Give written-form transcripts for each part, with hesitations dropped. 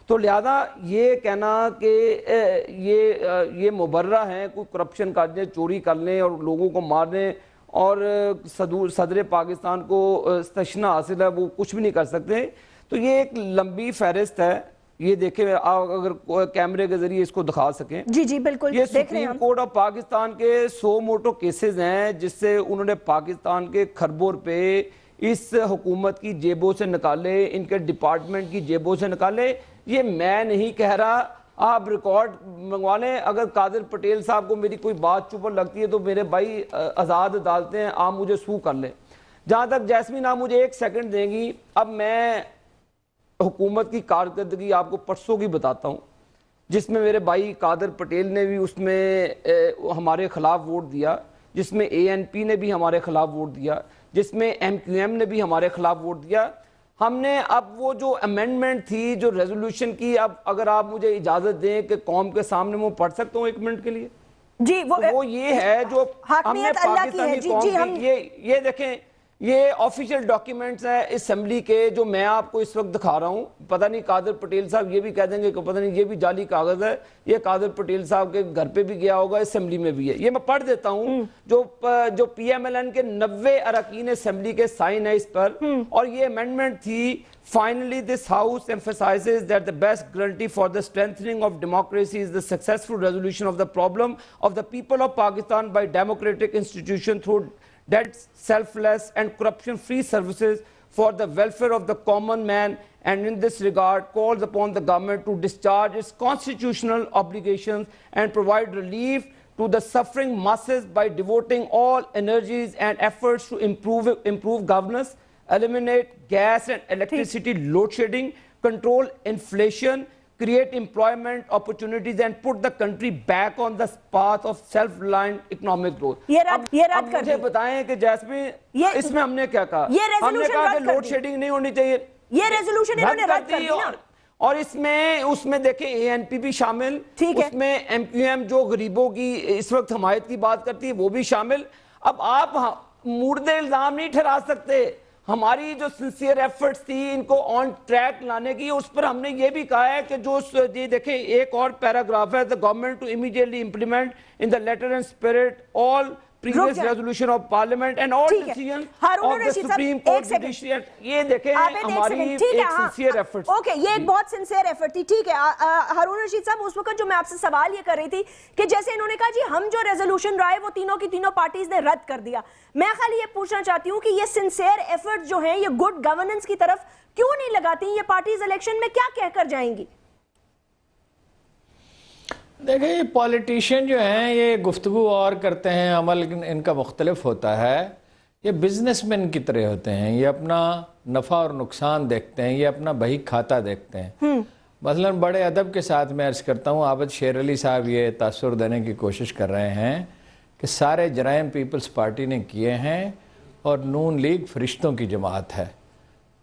تو لہذا یہ کہنا کہ یہ مبرہ ہیں کوئی کرپشن کر دیں، چوری کر لیں اور لوگوں کو مار دیں اور صدر پاکستان کو استثنا حاصل ہے، وہ کچھ بھی نہیں کر سکتے. تو یہ ایک لمبی فہرست ہے. یہ دیکھیں آپ اگر کیمرے کے ذریعے اس کو دکھا سکیں. جی جی بالکل. یہ سپریم کورٹ آف پاکستان کے 100 موٹو کیسز ہیں جس سے انہوں نے پاکستان کے کھربوں روپے اس حکومت کی جیبوں سے نکالے، ان کے ڈپارٹمنٹ کی جیبوں سے نکالے. یہ میں نہیں کہہ رہا، آپ ریکارڈ منگوا لیں. اگر قادر پٹیل صاحب کو میری کوئی بات چوپر لگتی ہے تو میرے بھائی آزاد عدالتیں ہیں، آپ مجھے سو کر لیں. جہاں تک جیسمین آپ مجھے 1 سیکنڈ دیں گی، اب میں حکومت کی کارکردگی آپ کو پرسوں کی بتاتا ہوں جس میں میرے بھائی قادر پٹیل نے بھی اس میں ہمارے خلاف ووٹ دیا، جس میں ANP نے بھی ہمارے خلاف ووٹ دیا، جس میں MQM نے بھی ہمارے خلاف ووٹ دیا. ہم نے اب وہ جو امینڈمنٹ تھی جو ریزولوشن کی، اب اگر آپ مجھے اجازت دیں کہ قوم کے سامنے وہ پڑھ سکتا ہوں 1 منٹ کے لیے. جی وہ یہ ہے جو ہم نے پاکستانی قوم کی، یہ دیکھیں یہ آفیشیل ڈاکیومنٹس ہیں اسمبلی کے جو میں آپ کو اس وقت دکھا رہا ہوں. پتہ نہیں قادر پٹیل صاحب یہ بھی کہہ دیں گے کہ پتہ نہیں یہ بھی جعلی کاغذ ہے. یہ قادر پٹیل صاحب کے گھر پہ بھی گیا ہوگا، اسمبلی میں بھی ہے. یہ میں پڑھ دیتا ہوں جو PMLN کے 90 اراکین اسمبلی کے سائن ہے اس پر. اور یہ امینڈمنٹ تھی: Finally, this House emphasizes that the best guarantee for the strengthening of democracy is the successful resolution of the problem of the people of Pakistan by democratic institutions through dead, selfless and corruption-free services for the welfare of the common man, and in this regard calls upon the government to discharge its constitutional obligations and provide relief to the suffering masses by devoting all energies and efforts to improve governance, eliminate gas and electricity load shedding, control inflation, create employment opportunities and put the country back on the path of self-reliant economic growth. اب مجھے بتائیں کہ jasmine اس میں ہم نے کیا کہا؟ ہم نے کہا کہ لوڈ شیڈنگ نہیں ہونی چاہیے. یہ ریزولوشن انہوں نے رد کر دی نا. اور اس میں دیکھیں ANP بھی شامل، اس میں MQM جو غریبوں کی اس وقت حمایت کی بات کرتی ہے وہ بھی شامل. اب آپ مورد الزام نہیں ٹھہرا سکتے. ہماری جو سنسیئر ایفرٹس تھی ان کو آن ٹریک لانے کی، اس پر ہم نے یہ بھی کہا ہے کہ جو یہ دیکھیں ایک اور پیراگراف ہے: the government to immediately implement in the letter and spirit all previous resolution of parliament and all decisions of the Supreme Court judiciary. یہ دیکھیں ہماری ایک سنسیئر ایفرٹس. اوکے، یہ ایک بہت سنسیئر ایفرٹ تھی. ٹھیک ہے ہارون رشید صاحب، اس وقت جو میں آپ سے سوال یہ کر رہی تھی کہ جیسے انہوں نے کہا جی ہم جو ریزولوشن رائے وہ تینوں کی تینوں پارٹیز نے رد کر دیا. میں خالی یہ پوچھنا چاہتی ہوں کہ یہ سنسیئر ایفرٹ جو ہیں یہ گڈ گورننس کی طرف کیوں نہیں لگاتی؟ یہ پارٹیز الیکشن میں کیا کہہ کر جائیں گی؟ دیکھیں یہ پولیٹیشین جو ہیں یہ گفتگو اور کرتے ہیں، عمل ان کا مختلف ہوتا ہے. یہ بزنس مین کی طرح ہوتے ہیں، یہ اپنا نفع اور نقصان دیکھتے ہیں، یہ اپنا بہی کھاتا دیکھتے ہیں. مثلا بڑے ادب کے ساتھ میں عرض کرتا ہوں، عابد شیر علی صاحب یہ تاثر دینے کی کوشش کر رہے ہیں کہ سارے جرائم پیپلز پارٹی نے کیے ہیں اور نون لیگ فرشتوں کی جماعت ہے.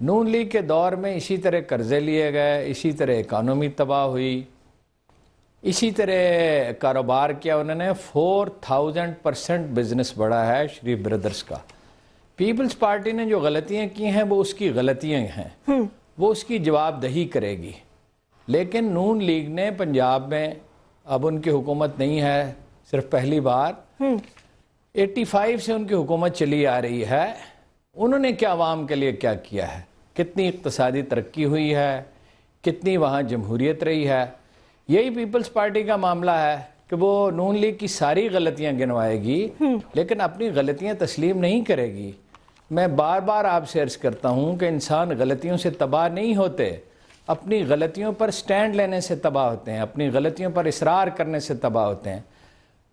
نون لیگ کے دور میں اسی طرح قرضے لیے گئے، اسی طرح اکانومی تباہ ہوئی، اسی طرح کاروبار کیا انہوں نے. 4000% بزنس بڑھا ہے شریف بردرز کا. پیپلز پارٹی نے جو غلطیاں کی ہیں وہ اس کی غلطیاں ہیں، وہ اس کی جواب دہی کرے گی. لیکن نون لیگ نے پنجاب میں، اب ان کی حکومت نہیں ہے صرف پہلی بار، 85 سے ان کی حکومت چلی آ رہی ہے. انہوں نے کیا عوام کے لیے کیا کیا ہے؟ کتنی اقتصادی ترقی ہوئی ہے، کتنی وہاں جمہوریت رہی ہے. یہی پیپلز پارٹی کا معاملہ ہے کہ وہ نون لیگ کی ساری غلطیاں گنوائے گی لیکن اپنی غلطیاں تسلیم نہیں کرے گی. میں بار بار آپ سے عرض کرتا ہوں کہ انسان غلطیوں سے تباہ نہیں ہوتے، اپنی غلطیوں پر سٹینڈ لینے سے تباہ ہوتے ہیں، اپنی غلطیوں پر اصرار کرنے سے تباہ ہوتے ہیں.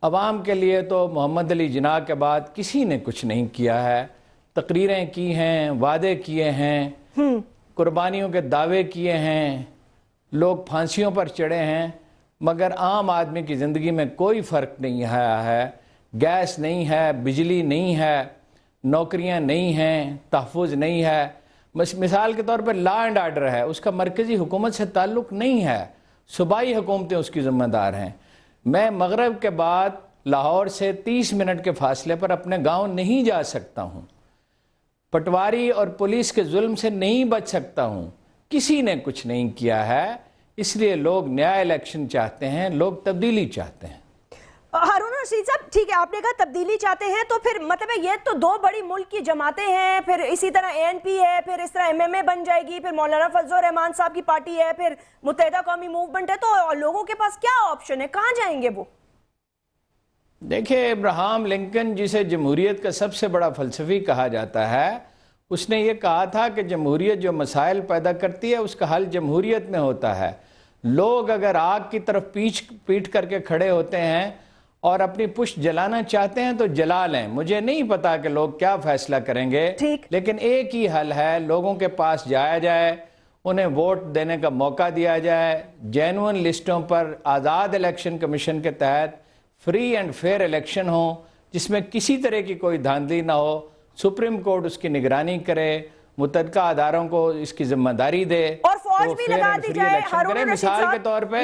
عوام کے لیے تو محمد علی جناح کے بعد کسی نے کچھ نہیں کیا ہے. تقریریں کی ہیں، وعدے کیے ہیں، قربانیوں کے دعوے کیے ہیں، لوگ پھانسیوں پر چڑھے ہیں، مگر عام آدمی کی زندگی میں کوئی فرق نہیں آیا ہے. گیس نہیں ہے، بجلی نہیں ہے، نوکریاں نہیں ہیں، تحفظ نہیں ہے. مثال کے طور پر لا اینڈ آرڈر ہے، اس کا مرکزی حکومت سے تعلق نہیں ہے، صوبائی حکومتیں اس کی ذمہ دار ہیں. میں مغرب کے بعد لاہور سے 30 منٹ کے فاصلے پر اپنے گاؤں نہیں جا سکتا ہوں، پٹواری اور پولیس کے ظلم سے نہیں بچ سکتا ہوں. کسی نے کچھ نہیں کیا ہے. اس لیے لوگ نیا الیکشن چاہتے ہیں, لوگ تبدیلی چاہتے ہیں. ہارون رشید صاحب ٹھیک ہے, آپ نے کہا تبدیلی چاہتے ہیں, تو پھر مطلب ہے یہ تو دو بڑی ملک کی جماعتیں ہیں, پھر اسی طرح ANP ہے, پھر اس طرح MMA بن جائے گی, پھر مولانا فضل الرحمان صاحب کی پارٹی ہے, پھر متحدہ قومی موومنٹ ہے, تو لوگوں کے پاس کیا آپشن ہے, کہاں جائیں گے وہ؟ دیکھیں, ابراہم لنکن جسے جمہوریت کا سب سے بڑا فلسفی کہا جاتا ہے, اس نے یہ کہا تھا کہ جمہوریت جو مسائل پیدا کرتی ہے اس کا حل جمہوریت میں ہوتا ہے. لوگ اگر آگ کی طرف پیٹ کر کے کھڑے ہوتے ہیں اور اپنی پشت جلانا چاہتے ہیں تو جلا لیں. مجھے نہیں پتا کہ لوگ کیا فیصلہ کریں گے, لیکن ایک ہی حل ہے, لوگوں کے پاس جایا جائے, انہیں ووٹ دینے کا موقع دیا جائے, جینوئن لسٹوں پر آزاد الیکشن کمیشن کے تحت فری اینڈ فیئر الیکشن ہوں جس میں کسی طرح کی کوئی دھاندلی نہ ہو, سپریم کورٹ اس کی نگرانی کرے, متعلقہ اداروں کو اس کی ذمہ داری دے, اور فوج بھی لگا دی جائے. مثال کے طور پہ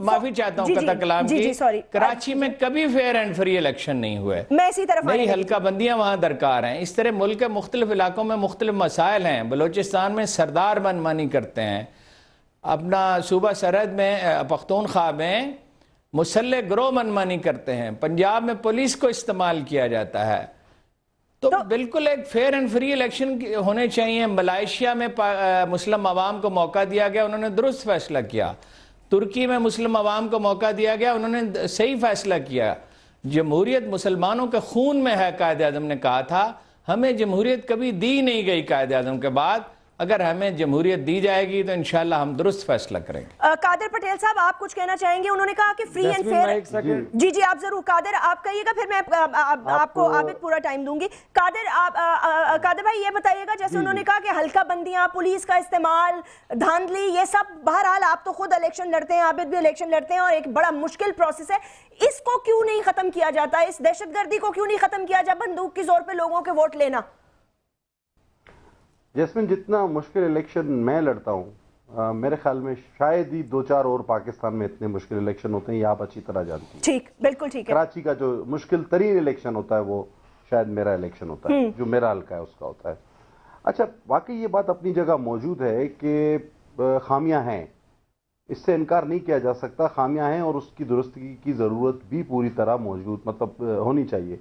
معافی چاہتا ہوں قطع کلام کی, کراچی میں کبھی فیئر اینڈ فری الیکشن نہیں ہوئے, نئی حلقہ بندیاں وہاں درکار ہیں. اس طرح ملک کے مختلف علاقوں میں مختلف مسائل ہیں. بلوچستان میں سردار منمانی کرتے ہیں, اپنا صوبہ سرحد میں پختونخوا میں مسلح گروہ منمانی کرتے ہیں, پنجاب میں پولیس کو استعمال کیا جاتا ہے. تو بالکل ایک فیئر اینڈ فری الیکشن ہونے چاہیے. ملائیشیا میں مسلم عوام کو موقع دیا گیا, انہوں نے درست فیصلہ کیا. ترکی میں مسلم عوام کو موقع دیا گیا, انہوں نے صحیح فیصلہ کیا. جمہوریت مسلمانوں کے خون میں ہے, قائد اعظم نے کہا تھا. ہمیں جمہوریت کبھی دی نہیں گئی قائد اعظم کے بعد, اگر ہمیں جمہوریت دی جائے گی تو انشاءاللہ ہم درست فیصلہ کریں گے. قادر پٹیل صاحب آپ کچھ کہنا چاہیں گے؟ انہوں نے کہا کہ فری اینڈ فیئر. جی آپ ضرور. قادر آپ کہیے گا, پھر میں آپ کو عابد پورا ٹائم دوں گی. قادر بھائی یہ بتائیے گا, جیسے انہوں نے کہا کہ حلقہ بندیاں, پولیس کا استعمال, دھاندلی, یہ سب بہرحال آپ تو خود الیکشن لڑتے ہیں, عابد بھی الیکشن لڑتے ہیں, اور ایک بڑا مشکل پروسیس ہے. اس کو کیوں نہیں ختم کیا جاتا, اس دہشت گردی کو کیوں نہیں ختم کیا جاتا, بندوق کی زور پہ لوگوں کے ووٹ لینا؟ جیسمین, جتنا مشکل الیکشن میں لڑتا ہوں, میرے خیال میں شاید ہی 2-4 اور پاکستان میں اتنے مشکل الیکشن ہوتے ہیں, یہ آپ اچھی طرح جانتی ہیں. ٹھیک, بالکل ٹھیک ہے. کراچی کا جو مشکل ترین الیکشن ہوتا ہے وہ شاید میرا الیکشن ہوتا ہے, جو میرا حلقہ ہے اس کا ہوتا ہے. اچھا, واقعی یہ بات اپنی جگہ موجود ہے کہ خامیاں ہیں, اس سے انکار نہیں کیا جا سکتا. خامیاں ہیں اور اس کی درستگی کی ضرورت بھی پوری طرح موجود ہونی چاہیے.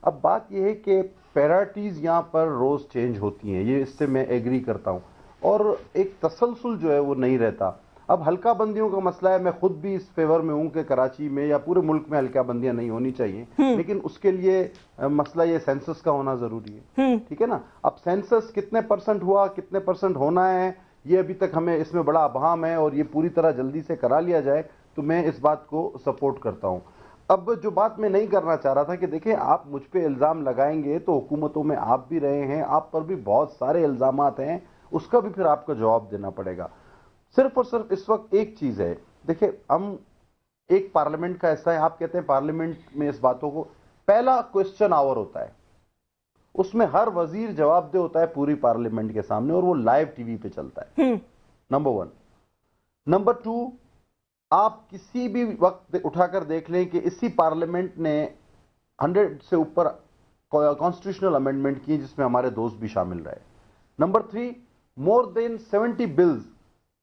اب بات یہ ہے کہ پیرائرٹیز یہاں پر روز چینج ہوتی ہیں, یہ اس سے میں ایگری کرتا ہوں, اور ایک تسلسل جو ہے وہ نہیں رہتا. اب حلقہ بندیوں کا مسئلہ ہے, میں خود بھی اس فیور میں ہوں کہ کراچی میں یا پورے ملک میں حلقہ بندیاں نہیں ہونی چاہیے, لیکن اس کے لیے مسئلہ یہ سینسس کا ہونا ضروری ہے. ٹھیک ہے نا. اب سینسس کتنے % ہوا, کتنے % ہونا ہے, یہ ابھی تک ہمیں اس میں بڑا ابہام ہے, اور یہ پوری طرح جلدی سے کرا لیا جائے تو میں اس بات کو سپورٹ کرتا ہوں. اب جو بات میں نہیں کرنا چاہ رہا تھا کہ دیکھیں, آپ مجھ پہ الزام لگائیں گے تو حکومتوں میں آپ بھی رہے ہیں, آپ پر بھی بہت سارے الزامات ہیں, اس کا بھی پھر آپ کو جواب دینا پڑے گا. صرف اور صرف اس وقت ایک چیز ہے, دیکھیں ہم ایک پارلیمنٹ کا حصہ ہے. آپ کہتے ہیں پارلیمنٹ میں اس باتوں کو, پہلا کوسچن آور ہوتا ہے, اس میں ہر وزیر جواب دہ ہوتا ہے پوری پارلیمنٹ کے سامنے, اور وہ لائیو ٹی وی پہ چلتا ہے. نمبر 1. نمبر 2, آپ کسی بھی وقت اٹھا کر دیکھ لیں کہ اسی پارلیمنٹ نے 100 سے اوپر کانسٹیٹیوشنل امینڈمنٹ کی جس میں ہمارے دوست بھی شامل رہے. نمبر 3, مور دین 70 بلز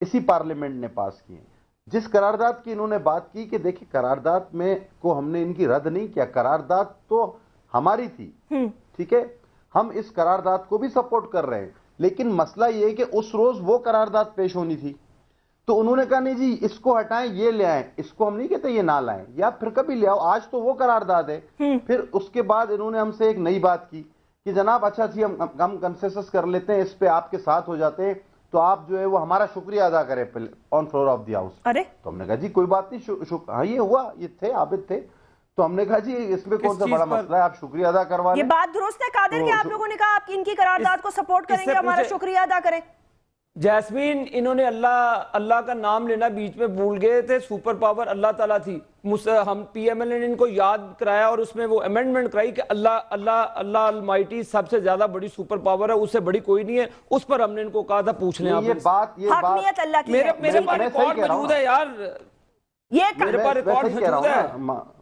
اسی پارلیمنٹ نے پاس کیے. جس قرارداد کی انہوں نے بات کی کہ دیکھیں قرارداد میں کو ہم نے ان کی رد نہیں کیا, قرارداد تو ہماری تھی, ٹھیک ہے, ہم اس قرارداد کو بھی سپورٹ کر رہے ہیں, لیکن مسئلہ یہ ہے کہ اس روز وہ قرارداد پیش ہونی تھی, تو انہوں نے کہا نہیں جی اس کو ہٹائیں, یہ لے آئیں, اس کو ہم نہیں کہتے یہ نہ لائیں, یا پھر کبھی لے آؤ, آج تو وہ قرارداد ہے. پھر اس کے بعد انہوں نے ہم سے ایک نئی بات کی کہ جناب اچھا جی ہم کنسنسس کر لیتے ہیں, اس پہ آپ کے ساتھ ہو جاتے ہیں, تو آپ جو ہے وہ ہمارا شکریہ ادا کریں on floor of the house. تو ہم نے کہا جی کوئی بات نہیں, ہاں یہ ہوا, یہ تھے عابد تھے, تو ہم نے کہا جی اس میں کون سا بڑا مسئلہ ہے, آپ شکریہ ادا کروا لیں. یہ بات درست ہے قادر کہ آپ لوگوں نے کہا آپ ان کی قرارداد کو سپورٹ کریں گے, ہمارا شکریہ ادا کریں. جیسمین, انہوں نے اللہ کا نام لینا بیچ میں بھول گئے تھے, سپر پاور اللہ تعالیٰ تھی. ہم پی ایم ایل نے ان کو یاد کرایا اور اس میں وہ امینڈمنٹ کرائی کہ اللہ المائٹی سب سے زیادہ بڑی سپر پاور ہے, اس سے بڑی کوئی نہیں ہے. اس پر ہم نے ان کو کہا تھا پوچھ لیں آپ. حاکمیت اللہ کی ہے. میرے پاس ریکارڈ موجود ہے یار, میرے پاس ریکارڈ موجود ہے.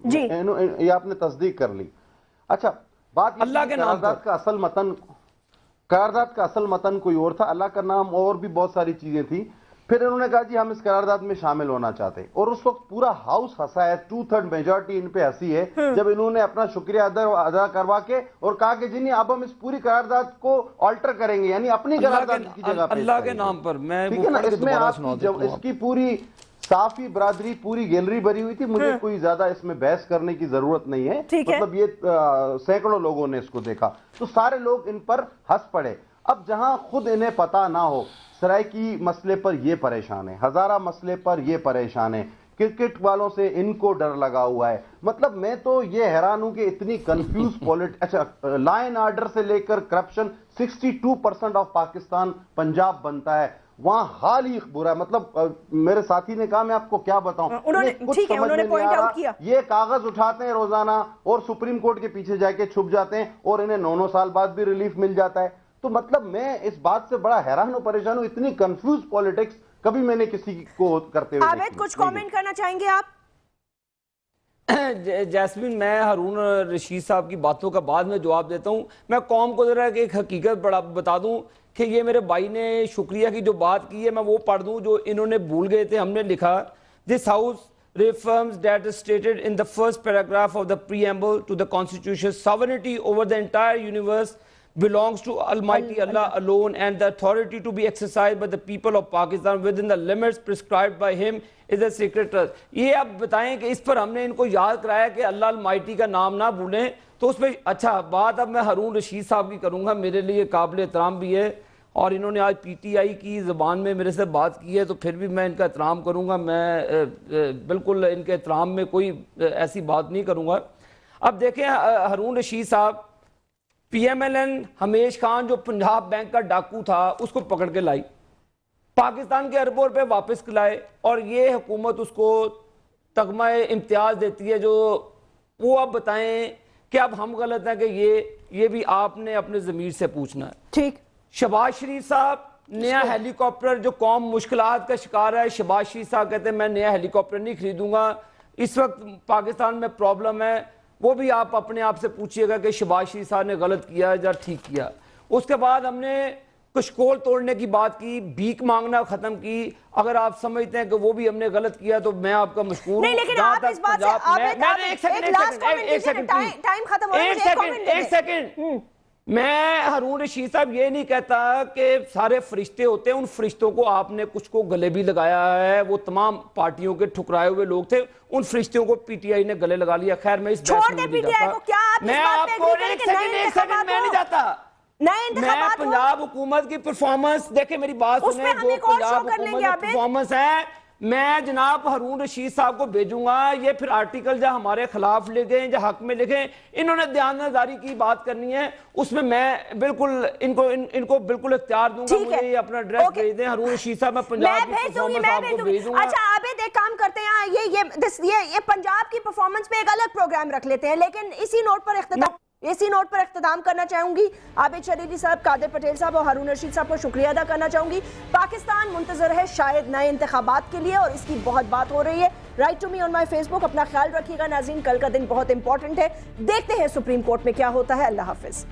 جی یہ آپ نے تصدیق کر لی. اچھا, بات اللہ کے نام قرارداد کا اصل متن کوئی اور تھا, اللہ کا نام اور بھی بہت ساری چیزیں تھیں. پھر انہوں نے کہا جی ہم اس قرارداد میں شامل ہونا چاہتے ہیں، اور اس وقت پورا ہاؤس ہنسا ہے، 2/3 میجورٹی ان پہ ہنسی ہے جب انہوں نے اپنا شکریہ ادا کروا کے اور کہا کہ جی نہیں اب ہم اس پوری قرارداد کو آلٹر کریں گے، یعنی اپنی قرارداد کی جگہ پہ اللہ کے نام پر میں ٹھیک ہے نا. اس میں آپ کی اس کی پوری صافی برادری پوری گیلری بھری ہوئی تھی. مجھے کوئی زیادہ اس میں بحث کرنے کی ضرورت نہیں ہے، مطلب یہ سینکڑوں لوگوں نے اس کو دیکھا تو سارے لوگ ان پر ہنس پڑے. اب جہاں خود انہیں پتا نہ ہو، سرائیکی مسئلے پر یہ پریشان ہے، ہزارہ مسئلے پر یہ پریشان ہے، کرکٹ والوں سے ان کو ڈر لگا ہوا ہے. مطلب میں تو یہ حیران ہوں کہ اتنی کنفیوز اچھا لا اینڈ آرڈر سے لے کر کرپشن 62% آف پاکستان پنجاب بنتا ہے، وہاں حال ہی برا ہے. مطلب میرے ساتھی نے کہا میں آپ کو کیا بتاؤں، کچھ سمجھ میں نہیں آ رہا. یہ کاغذ اٹھاتے ہیں روزانہ اور سپریم کورٹ کے پیچھے جا کے چھپ جاتے ہیں اور انہیں 9 سال بعد بھی ریلیف مل جاتا ہے. تو مطلب میں اس بات سے بڑا حیران و پریشان ہوں، اتنی کنفیوز پالیٹکس کبھی میں نے کسی کو کرتے ہوئے. عابد کچھ کامنٹ کرنا چاہیں گے آپ؟ جیسمین میں ہارون رشید صاحب کی باتوں کا بعد میں جواب دیتا ہوں. میں قوم کو ذرا ایک حقیقت بتا دوں کہ یہ میرے بھائی نے شکریہ کی جو بات کی ہے میں وہ پڑھ دوں جو انہوں نے بھول گئے تھے. ہم نے لکھا this house reaffirms that is stated in the first paragraph of the preamble to the Constitution, sovereignty over the entire universe belongs to Almighty Allah alone and the authority to be exercised by the people of Pakistan within the limits prescribed by him is a sacred trust. یہ اب بتائیں کہ اس پر ہم نے ان کو یاد کرایا کہ اللہ المائٹی کا نام نہ بھولیں تو اس پہ اچھا بات اب میں ہارون رشید صاحب کی کروں گا. میرے لیے قابل احترام بھی ہے اور انہوں نے آج پی ٹی آئی کی زبان میں میرے سے بات کی ہے تو پھر بھی میں ان کا احترام کروں گا. میں بالکل ان کے احترام میں کوئی ایسی بات نہیں کروں گا. اب دیکھیں ہارون رشید صاحب، پی ایم ایل این ہمیش خان جو پنجاب بینک کا ڈاکو تھا اس کو پکڑ کے لائی، پاکستان کے اربوں روپے واپس لائے اور یہ حکومت اس کو تگمہ امتیاز دیتی ہے. جو وہ اب بتائیں کہ اب ہم غلط ہیں کہ یہ بھی آپ نے اپنے ضمیر سے پوچھنا ہے. ٹھیک. شہباز شریف صاحب نیا ہیلی کاپٹر، جو قوم مشکلات کا شکار ہے، شہباز شریف صاحب کہتے ہیں میں نیا ہیلی کاپٹر نہیں خریدوں گا، اس وقت پاکستان میں پرابلم ہے. وہ بھی آپ اپنے آپ سے پوچھئے گا کہ شہباز شریف صاحب نے غلط کیا یا ٹھیک کیا. اس کے بعد ہم نے کشکول توڑنے کی بات کی، بھیک مانگنا ختم کی. اگر آپ سمجھتے ہیں کہ وہ بھی ہم نے غلط کیا تو میں آپ کا مشکور ہوں. نہیں لیکن آپ اس بات سے ایک سیکنڈ میں ہارون رشید صاحب یہ نہیں کہتا کہ سارے فرشتے ہوتے ہیں، ان فرشتوں کو آپ نے کچھ کو گلے بھی لگایا ہے، وہ تمام پارٹیوں کے ٹھکرائے ہوئے لوگ تھے، ان فرشتوں کو پی ٹی آئی نے گلے لگا لیا. خیر میں اس بحث میں نہیں جاتا. میں آپ کو ایک سیکنڈ میں نہیں جاتا. میں پنجاب حکومت کی پرفارمنس دیکھیں، میری بات سنیں، جو پنجاب حکومت کی پرفارمنس ہے میں جناب ہارون رشید صاحب کو بھیجوں گا. یہ پھر آرٹیکل جہاں ہمارے خلاف لکھیں جہاں حق میں لکھیں، انہوں نے دیانتداری کی بات کرنی ہے، اس میں بالکل ان کو بالکل اختیار دوں گا. مجھے یہ اپنا ایڈریس بھیج دیں ہارون رشید صاحب، میں پنجاب کی پرفارمنس آپ کو بھیج دوں گا. اچھا عابد ایک کام کرتے ہیں، یہ پنجاب کی پرفارمنس پہ ایک الگ پروگرام رکھ لیتے ہیں، لیکن اسی نوٹ پر اختتام کرنا چاہوں گی. عابد شریفی صاحب، قادر پٹیل صاحب اور ہارون رشید صاحب کو شکریہ ادا کرنا چاہوں گی. پاکستان منتظر ہے شاید نئے انتخابات کے لیے اور اس کی بہت بات ہو رہی ہے. Write to me on my Facebook. اپنا خیال رکھیے گا ناظرین، کل کا دن بہت امپورٹنٹ ہے. دیکھتے ہیں سپریم کورٹ میں کیا ہوتا ہے. اللہ حافظ.